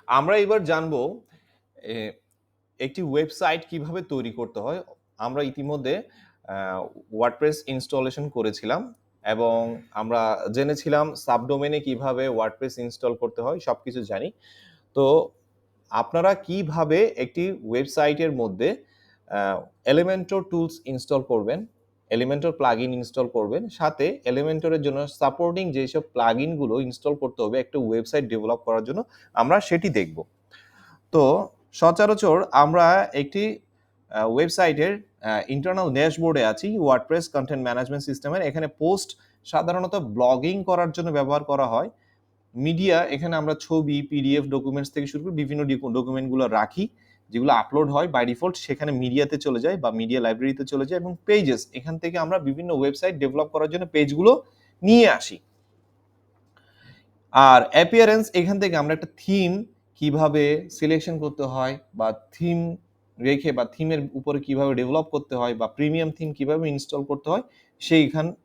আমরা এবার জানবো একটি ওয়েবসাইট কিভাবে তৈরি করতে হয়। আমরা ইতিমধ্যে ওয়ার্ডপ্রেস ইনস্টলেশন করেছিলাম এবং আমরা জেনেছিলাম সাবডোমেনে কিভাবে ওয়ার্ডপ্রেস ইনস্টল করতে হয়, সবকিছু জানি। তো আপনারা কিভাবে একটি ওয়েবসাইটের মধ্যে এলিমেন্টর টুলস ইনস্টল করবেন, এলিমেন্টর প্লাগইন ইনস্টল করবেন, সাথে এলিমেন্টরের জন্য সাপোর্টিং যেসব প্লাগইনগুলো ইনস্টল করতে হবে একটা ওয়েবসাইট ডেভেলপ করার জন্য, আমরা সেটি দেখব। তো সচরাচর আমরা একটি ওয়েবসাইটের ইন্টারনাল ড্যাশবোর্ডে আছি ওয়ার্ডপ্রেস কন্টেন্ট ম্যানেজমেন্ট সিস্টেমের। এখানে পোস্ট সাধারণত ব্লগিং করার জন্য ব্যবহার করা হয়। মিডিয়া, এখানে আমরা ছবি, পিডিএফ ডকুমেন্টস থেকে শুরু করে বিভিন্ন ডকুমেন্টগুলো রাখি, যেগুলো আপলোড হয় বাই ডিফল্ট সেখানে মিডিয়াতে চলে যায় বা মিডিয়া লাইব্রেরিতে চলে যায়। এবং পেজেস, এখান থেকে আমরা বিভিন্ন ওয়েবসাইট ডেভেলপ করার জন্য পেজগুলো নিয়ে আসি। আর অ্যাপিয়ারেন্স, এখান থেকে আমরা একটা থিম কিভাবে সিলেকশন করতে হয় বা থিম রেখে বা থিমের উপরে কিভাবে ডেভেলপ করতে হয় বা প্রিমিয়াম থিম কিভাবে ইনস্টল করতে হয়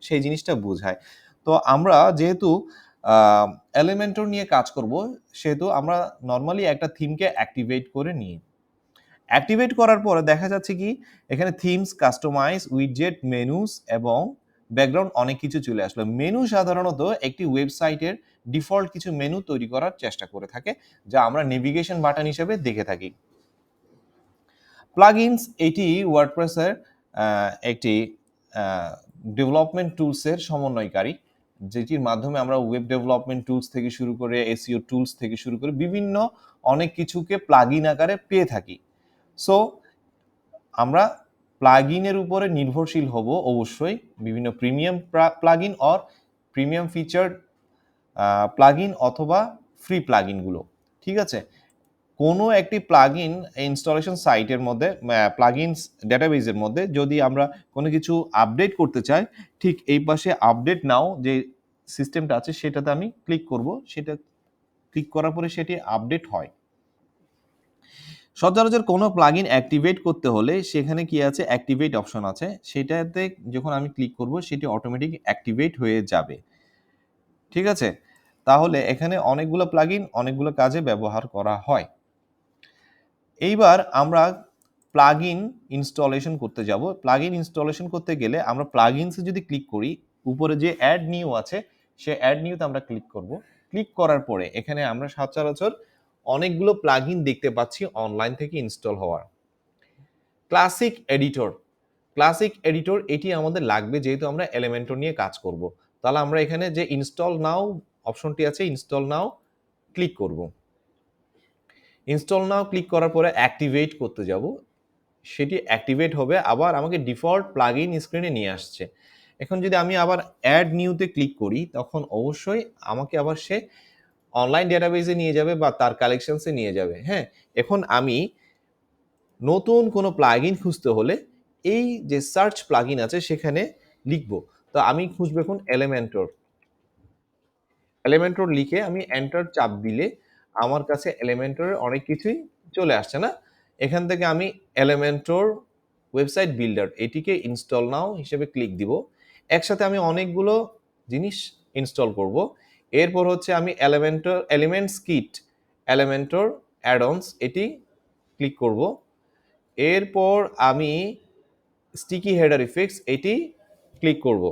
সেই জিনিসটা বোঝায়। তো আমরা যেহেতু এলিমেন্টর নিয়ে কাজ করব, সেহেতু আমরা নর্মালি একটা থিমকে অ্যাক্টিভেট করে নিই। অ্যাক্টিভেট করার পরে দেখা যাচ্ছে কি এখানে থিমস, কাস্টমাইজ, উইডজেট, মেনুস এবং ব্যাকগ্রাউন্ড অনেক কিছু চলে আসলো। মেনু সাধারণত একটি ওয়েবসাইটের ডিফল্ট কিছু মেনু তৈরি করার চেষ্টা করে থাকে, যা আমরা নেভিগেশন বাটন হিসেবে দেখে থাকি। প্লাগইনস, এটি ওয়ার্ডপ্রেসের একটি ডেভেলপমেন্ট টুলসের সমন্বয়কারী, যেটির মাধ্যমে আমরা ওয়েব ডেভেলপমেন্ট টুলস থেকে শুরু করে এসইও টুলস থেকে শুরু করে বিভিন্ন অনেক কিছুকে প্লাগইন আকারে পেয়ে থাকি। সো আমরা প্লাগইনের উপরে নির্ভরশীল হব অবশ্যই, বিভিন্ন premium plugin or premium featured plugin অথবা ফ্রি প্লাগইনগুলো। ঠিক আছে, কোনো একটি প্লাগইন ইনস্টলেশন সাইটের মধ্যে, প্লাগইনস ডেটাবেজের মধ্যে যদি আমরা কোনো কিছু আপডেট করতে চাই, ঠিক এই পাশে আপডেট নাও যে সিস্টেমটা আছে সেটাতে আমি ক্লিক করব। সেটা ক্লিক করার পরে সেটি আপডেট হয়। সচরাচর কোনো প্লাগইন অ্যাক্টিভেট করতে হলে সেখানে কি আছে, অ্যাক্টিভেট অপশন আছে, সেটাতে যখন আমি ক্লিক করব সেটি অটোমেটিক অ্যাক্টিভেট হয়ে যাবে। ঠিক আছে, তাহলে এখানে অনেকগুলো প্লাগইন অনেকগুলো কাজে ব্যবহার করা হয়। এইবার আমরা প্লাগইন ইনস্টলেশন করতে যাব। প্লাগইন ইনস্টলেশন করতে গেলে আমরা প্লাগইনসে যদি ক্লিক করি, উপরে যে অ্যাড নিউ আছে সে অ্যাড নিউতে আমরা ক্লিক করব। ক্লিক করার পরে এখানে আমরা সচরাচর অনেকগুলো প্লাগইন দেখতে পাচ্ছি অনলাইন থেকে ইনস্টল হওয়ার। ক্লাসিক এডিটর, ক্লাসিক এডিটর এটি আমাদের লাগবে যেহেতু আমরা এলিমেন্টর নিয়ে কাজ করব। তাহলে আমরা এখানে যে ইনস্টল নাও অপশনটি আছে, ইনস্টল নাও ক্লিক করব। ইনস্টল নাও ক্লিক করার পরে অ্যাক্টিভেট করতে যাব, সেটি অ্যাক্টিভেট হবে, আবার আমাকে ডিফল্ট প্লাগইন স্ক্রিনে নিয়ে আসছে। এখন যদি আমি আবার অ্যাড নিউতে ক্লিক করি তখন অবশ্যই আমাকে আবার সে অনলাইন ডেটাবেজে নিয়ে যাবে বা তার কালেকশনসে নিয়ে যাবে। হ্যাঁ, এখন আমি নতুন কোনো প্লাগইন খুঁজতে হলে এই যে সার্চ প্লাগইন আছে সেখানে লিখব। তো আমি খুঁজব এখন এলিমেন্টর। এলিমেন্টর লিখে আমি এন্টার চাপ দিলে আমার কাছে এলিমেন্টরের অনেক কিছুই চলে আসছে না। এখান থেকে আমি এলিমেন্টর ওয়েবসাইট বিল্ডার এটিকে ইনস্টল নাও হিসেবে ক্লিক দিব। একসাথে আমি অনেকগুলো জিনিস ইনস্টল করব। এরপর হচ্ছে আমি এলিমেন্টস কিট, এলিমেন্টর অ্যাডঅনস এটি ক্লিক করব। এরপর আমি স্টিকি হেডার ইফেক্টস এটি ক্লিক করব।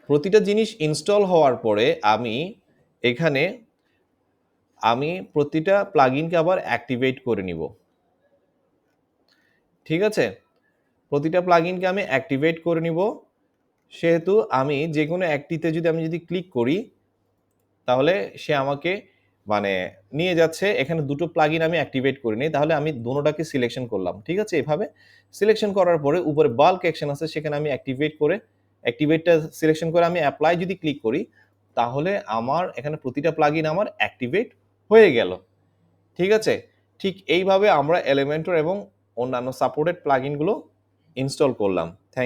প্রতিটা জিনিস ইনস্টল হওয়ার পরে এখানে আমি প্রতিটা প্লাগইনকে আবার অ্যাক্টিভেট করে নিব। ঠিক আছে, প্রতিটা প্লাগইনকে আমি অ্যাক্টিভেট করে নিব। সেহেতু আমি যে কোনো একটিতে যদি ক্লিক করি তাহলে সে আমাকে নিয়ে যাচ্ছে। এখানে দুটো প্লাগইন আমি অ্যাক্টিভেট করে নিই, তাহলে আমি দুটোটাকে সিলেকশন করলাম। ঠিক আছে, এভাবে সিলেকশন করার পরে উপরে বাল্ক অ্যাকশন আছে সেখানে আমি অ্যাক্টিভেটটা সিলেকশন করে আমি অ্যাপ্লাই যদি ক্লিক করি তাহলে আমার এখানে প্রতিটা প্লাগইন আমার অ্যাক্টিভেট হয়ে গেল। ঠিক আছে, ঠিক এইভাবে আমরা এলিমেন্টর এবং অন্যান্য সাপোর্টেড প্লাগইনগুলো ইনস্টল করলাম। থ্যাংক